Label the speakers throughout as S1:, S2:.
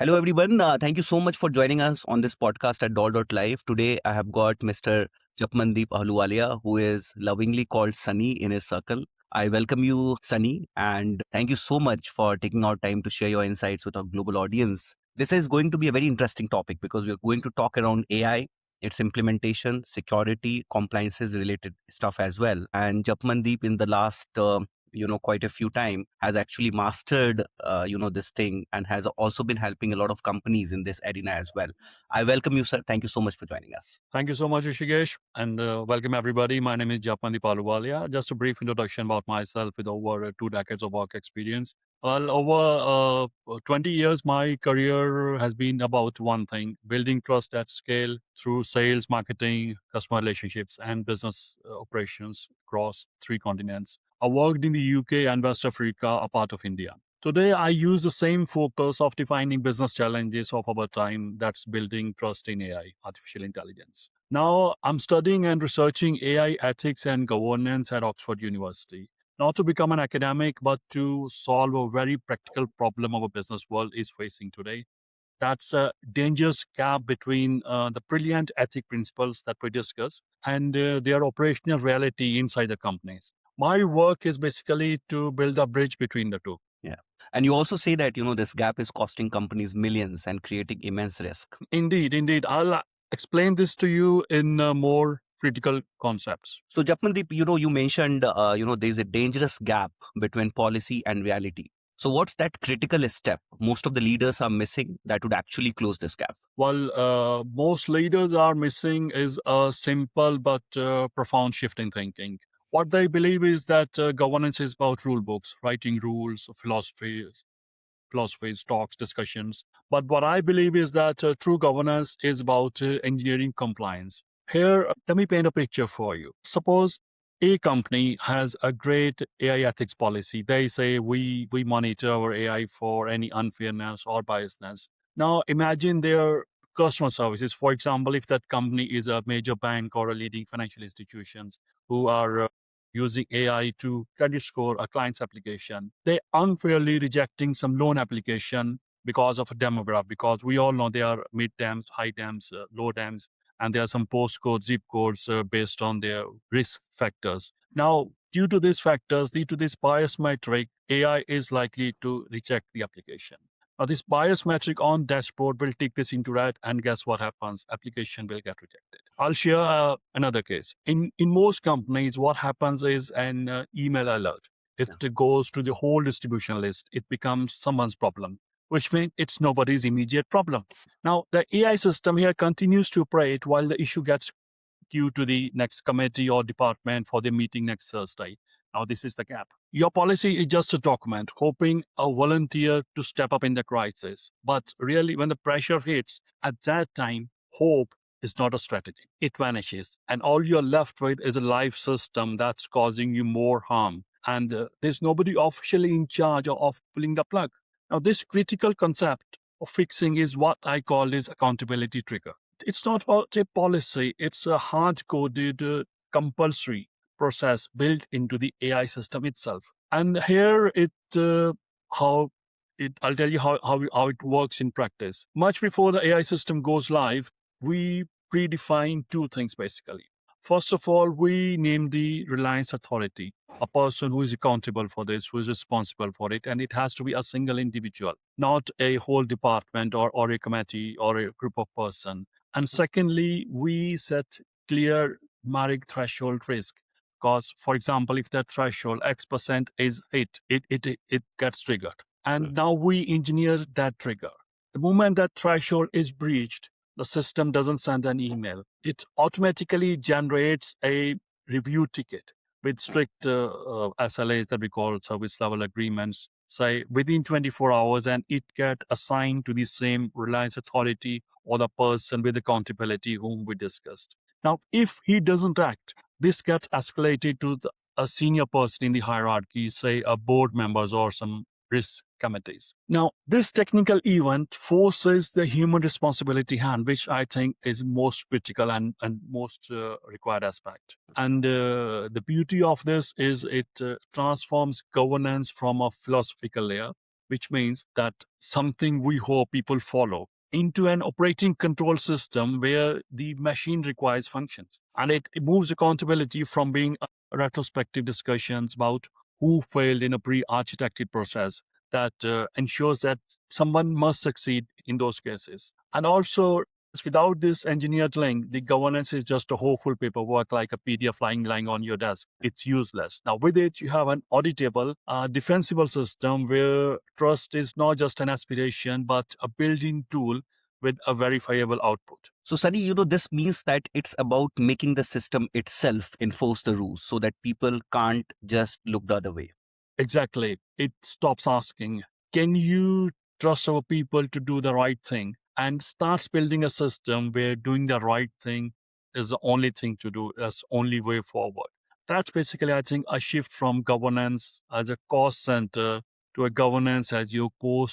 S1: Hello, everyone. Thank you so much for joining us on this podcast at Live. Today, I have got Mr. Japmandeep Ahluwalia, who is lovingly called Sunny in his circle. I welcome you, Sunny, and thank you so much for taking our time to share your insights with our global audience. This is going to be a very interesting topic because we're going to talk around AI, its implementation, security, compliances related stuff as well. And Japmandeep, in the last quite a few time, has actually mastered this thing and has also been helping a lot of companies in this arena as well. I welcome you, sir. Thank you so much for joining us.
S2: Thank you so much, Rishikesh, and welcome everybody. My name is Japmandeep Ahluwalia. Just a brief introduction about myself with over 2 decades of work experience. Well, over 20 years, my career has been about one thing: building trust at scale through sales, marketing, customer relationships, and business operations across 3 continents. I worked in the UK and West Africa, a part of India. Today, I use the same focus of defining business challenges of our time, that's building trust in AI, artificial intelligence. Now, I'm studying and researching AI ethics and governance at Oxford University, not to become an academic, but to solve a very practical problem our business world is facing today. That's a dangerous gap between the brilliant ethic principles that we discuss and their operational reality inside the companies. My work is basically to build a bridge between the two.
S1: Yeah. And you also say that, this gap is costing companies millions and creating immense risk.
S2: Indeed. I'll explain this to you in more critical concepts.
S1: So, Japmandeep, you mentioned, there's a dangerous gap between policy and reality. So, what's that critical step most of the leaders are missing that would actually close this gap?
S2: Well, most leaders are missing is a simple but profound shift in thinking. What they believe is that governance is about rule books, writing rules, philosophies, talks, discussions. But what I believe is that true governance is about engineering compliance. Here, let me paint a picture for you. Suppose a company has a great AI ethics policy. They say we monitor our AI for any unfairness or biasness. Now, imagine their customer services. For example, if that company is a major bank or a leading financial institutions who are using AI to credit score a client's application, they unfairly rejecting some loan application because of a demographic, because we all know there are mid dams, high dams, low dams, and there are some postcodes, zip codes based on their risk factors. Now, due to these factors, due to this bias metric, AI is likely to reject the application. Now, this bias metric on dashboard will take this into red, and guess what happens? Application will get rejected. I'll share another case. In most companies, what happens is an email alert. If it goes to the whole distribution list, it becomes someone's problem, which means it's nobody's immediate problem. Now, the AI system here continues to operate while the issue gets queued to the next committee or department for the meeting next Thursday. Now, this is the gap. Your policy is just a document, hoping a volunteer to step up in the crisis. But really, when the pressure hits, at that time, hope is not a strategy. It vanishes. And all you're left with is a live system that's causing you more harm. And there's nobody officially in charge of pulling the plug. Now, this critical concept of fixing is what I call is accountability trigger. It's not about a policy, it's a hard-coded, compulsory process built into the AI system itself. And here I'll tell you how it works in practice. Much before the AI system goes live, we predefine two things basically. First of all, we name the reliance authority, a person who is accountable for this, who is responsible for it, and it has to be a single individual, not a whole department or a committee or a group of person. And secondly, we set clear numeric threshold risk. Because, for example, if that threshold X% is hit, it gets triggered. And now we engineer that trigger. The moment that threshold is breached, the system doesn't send an email. It automatically generates a review ticket with strict SLAs that we call service level agreements, say within 24 hours, and it get assigned to the same reliance authority or the person with accountability whom we discussed. Now, if he doesn't act, this gets escalated to a senior person in the hierarchy, say a board members or some risk committees. Now, this technical event forces the human responsibility hand, which I think is most critical and most required aspect. And the beauty of this is it transforms governance from a philosophical layer which means that something we hope people follow, into an operating control system where the machine requires functions. And it moves accountability from being a retrospective discussions about who failed in a pre-architected process that ensures that someone must succeed in those cases. And also, without this engineered link, the governance is just a hopeful paperwork like a PDF lying on your desk. It's useless. Now, with it, you have an auditable, defensible system where trust is not just an aspiration, but a built-in tool with a verifiable output.
S1: So, Sunny, this means that it's about making the system itself enforce the rules so that people can't just look the other way.
S2: Exactly. It stops asking, can you trust our people to do the right thing? And starts building a system where doing the right thing is the only thing to do, that's only way forward. That's basically, I think, a shift from governance as a cost center to a governance as your core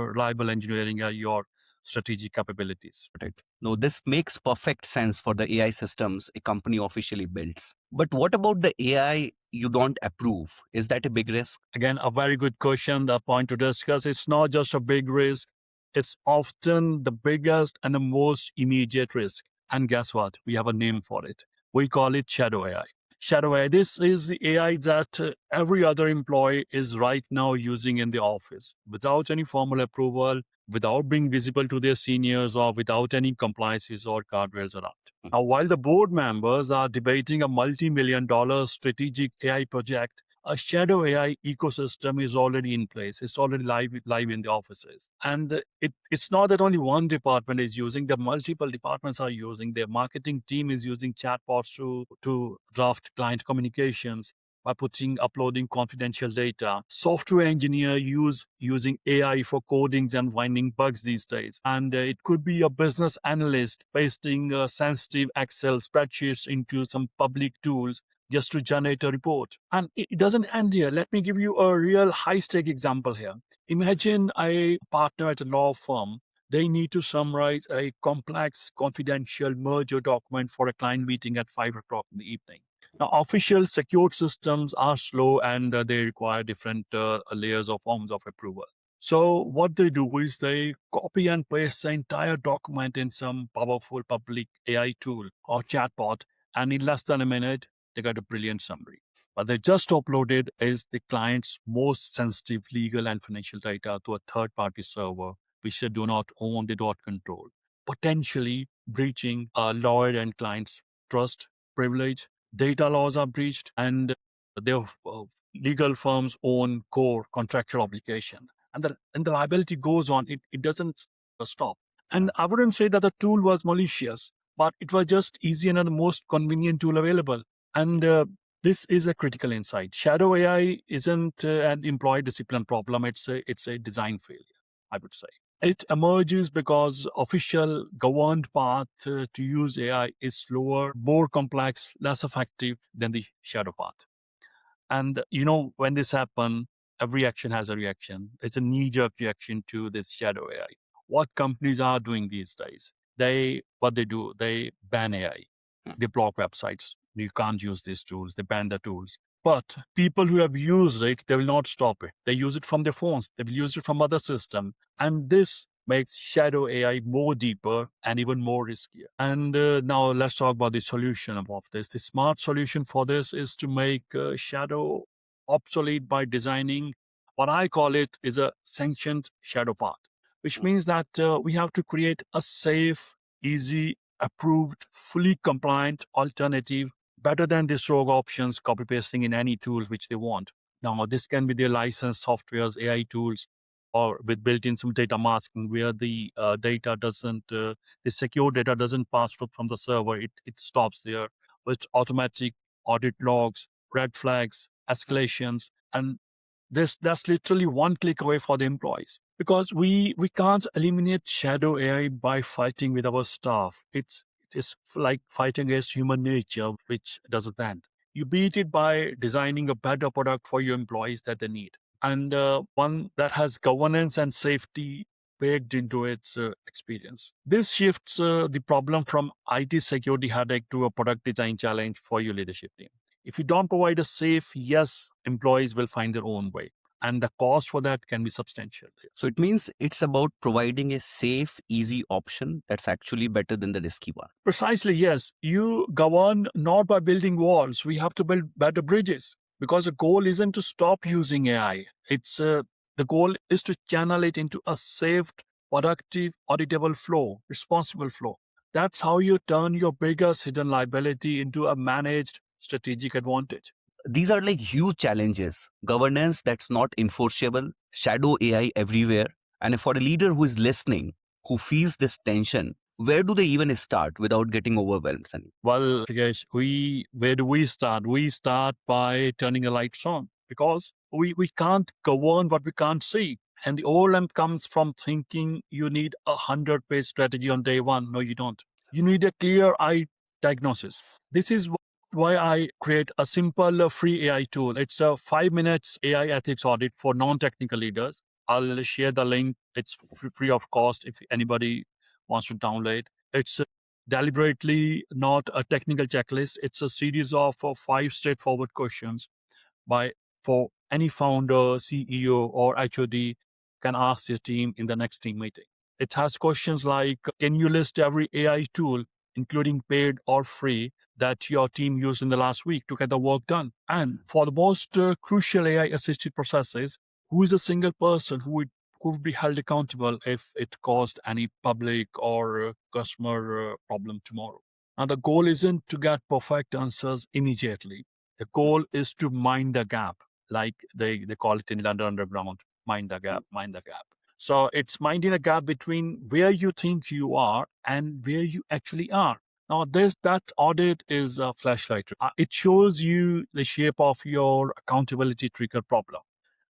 S2: reliable engineering at your strategic capabilities.
S1: Right. No, this makes perfect sense for the AI systems a company officially builds. But what about the AI you don't approve? Is that a big risk?
S2: Again, a very good question. The point to discuss. It's not just a big risk, it's often the biggest and the most immediate risk. And guess what? We have a name for it. We call it shadow AI. Shadow AI. This is the AI that every other employee is right now using in the office without any formal approval, without being visible to their seniors, or without any compliances or guardrails around. Now, while the board members are debating a multi-million dollar strategic AI project, a shadow AI ecosystem is already in place. It's already live in the offices. And it's not that only one department is using, the multiple departments are using. Their marketing team is using chatbots to draft client communications by uploading confidential data. Software engineer using AI for codings and finding bugs these days. And it could be a business analyst pasting sensitive Excel spreadsheets into some public tools just to generate a report. And it doesn't end here. Let me give you a real high stake example here. Imagine a partner at a law firm. They need to summarize a complex confidential merger document for a client meeting at 5 o'clock in the evening. Now, official secured systems are slow and they require different layers of forms of approval. So what they do is they copy and paste the entire document in some powerful public AI tool or chatbot, and in less than a minute, they got a brilliant summary. What they just uploaded is the client's most sensitive legal and financial data to a third-party server, which they do not own, they do not control, potentially breaching a lawyer and client's trust, privilege. Data laws are breached, and their legal firms own core contractual obligation. And the liability goes on. It doesn't stop. And I wouldn't say that the tool was malicious, but it was just easy and the most convenient tool available. And this is a critical insight. Shadow AI isn't an employee discipline problem. It's a design failure, I would say. It emerges because official governed path to use AI is slower, more complex, less effective than the shadow path. And when this happens, every action has a reaction. It's a knee-jerk reaction to this shadow AI. What companies are doing these days? What they do, they ban AI. They block websites. You can't use these tools. They ban the tools. But people who have used it, they will not stop it. They use it from their phones. They will use it from other systems. And this makes shadow AI more deeper and even more riskier. And now let's talk about the solution of this. The smart solution for this is to make shadow obsolete by designing what I call it is a sanctioned shadow path, which means that we have to create a safe, easy, approved, fully compliant alternative better than these rogue options copy pasting in any tool which they want. Now, this can be their licensed softwares, AI tools, or with built-in some data masking where the data doesn't, the secure data doesn't pass through from the server. It stops there with automatic audit logs, red flags, escalations, and that's literally one click away for the employees because we can't eliminate shadow AI by fighting with our staff. It's like fighting against human nature, which doesn't end. You beat it by designing a better product for your employees that they need, and one that has governance and safety baked into its experience. This shifts the problem from IT security headache to a product design challenge for your leadership team. If you don't provide a safe yes, employees will find their own way. and the cost for that can be substantial.
S1: So it means it's about providing a safe, easy option that's actually better than the risky one.
S2: Precisely, yes. You govern not by building walls. We have to build better bridges because the goal isn't to stop using AI. It's the goal is to channel it into a safe, productive, auditable flow, responsible flow. That's how you turn your biggest hidden liability into a managed strategic advantage.
S1: These are like huge challenges. Governance that's not enforceable, shadow AI everywhere. And for a leader who is listening, who feels this tension, where do they even start without getting overwhelmed, Sunny?
S2: Well, Prakash, where do we start? We start by turning the lights on because we can't govern what we can't see. And the overwhelm comes from thinking you need 100-page strategy on day one. No, you don't. You need a clear eye diagnosis. This is why I create a simple free AI tool. It's a 5 minutes AI ethics audit for non-technical leaders. I'll share the link. It's free of cost if anybody wants to download. It's deliberately not a technical checklist. It's a series of 5 straightforward questions by for any founder, CEO, or HOD can ask their team in the next team meeting. It has questions like, can you list every AI tool, including paid or free, that your team used in the last week to get the work done? And for the most crucial AI-assisted processes, who is a single person who would be held accountable if it caused any public or customer problem tomorrow? Now, the goal isn't to get perfect answers immediately. The goal is to mind the gap, like they call it in London Underground, mind the gap, mind the gap. So it's minding the gap between where you think you are and where you actually are. Now, that audit is a flashlight. It shows you the shape of your accountability trigger problem,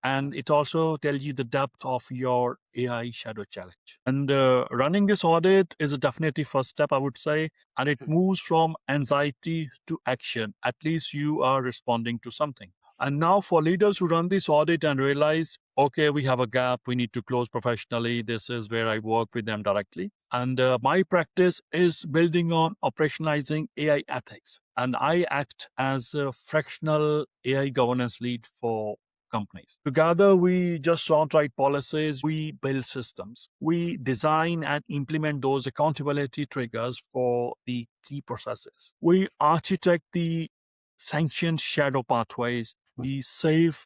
S2: and it also tells you the depth of your AI shadow challenge. And running this audit is a definitely first step, I would say, and it moves from anxiety to action. At least you are responding to something. And now, for leaders who run this audit and realize, okay, we have a gap, we need to close professionally, this is where I work with them directly. And my practice is building on operationalizing AI ethics. And I act as a fractional AI governance lead for companies. Together, we just don't write policies, we build systems. We design and implement those accountability triggers for the key processes. We architect the sanctioned shadow pathways, the safe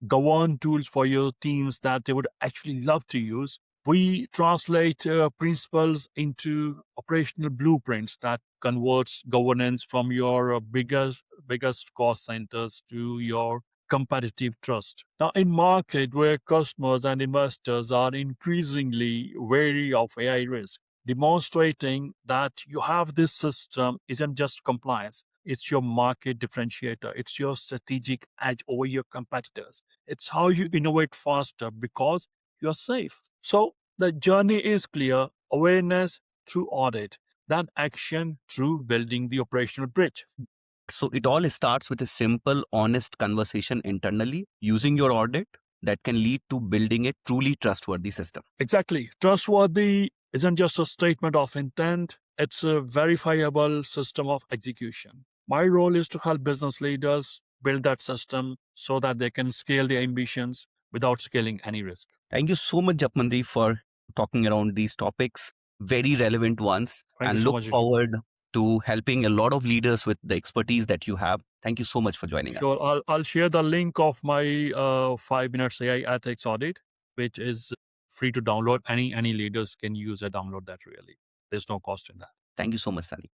S2: govern tools for your teams that they would actually love to use. We translate principles into operational blueprints that converts governance from your biggest cost centers to your competitive trust. Now, in market where customers and investors are increasingly wary of AI risk, demonstrating that you have this system isn't just compliance, it's your market differentiator, it's your strategic edge over your competitors. It's how you innovate faster because you're safe. So the journey is clear: awareness through audit, then action through building the operational bridge.
S1: So it all starts with a simple, honest conversation internally using your audit that can lead to building a truly trustworthy system.
S2: Exactly. Trustworthy isn't just a statement of intent, it's a verifiable system of execution. My role is to help business leaders build that system so that they can scale their ambitions without scaling any risk.
S1: Thank you so much, Japmandi, for talking around these topics, very relevant ones,
S2: Thank you
S1: and
S2: so
S1: look
S2: much.
S1: forward to helping a lot of leaders with the expertise that you have. Thank you so much for joining
S2: Sure.
S1: us.
S2: I'll share the link of my 5 minutes AI ethics audit, which is free to download. Any leaders can use and download that really. There's no cost in that.
S1: Thank you so much, Sally.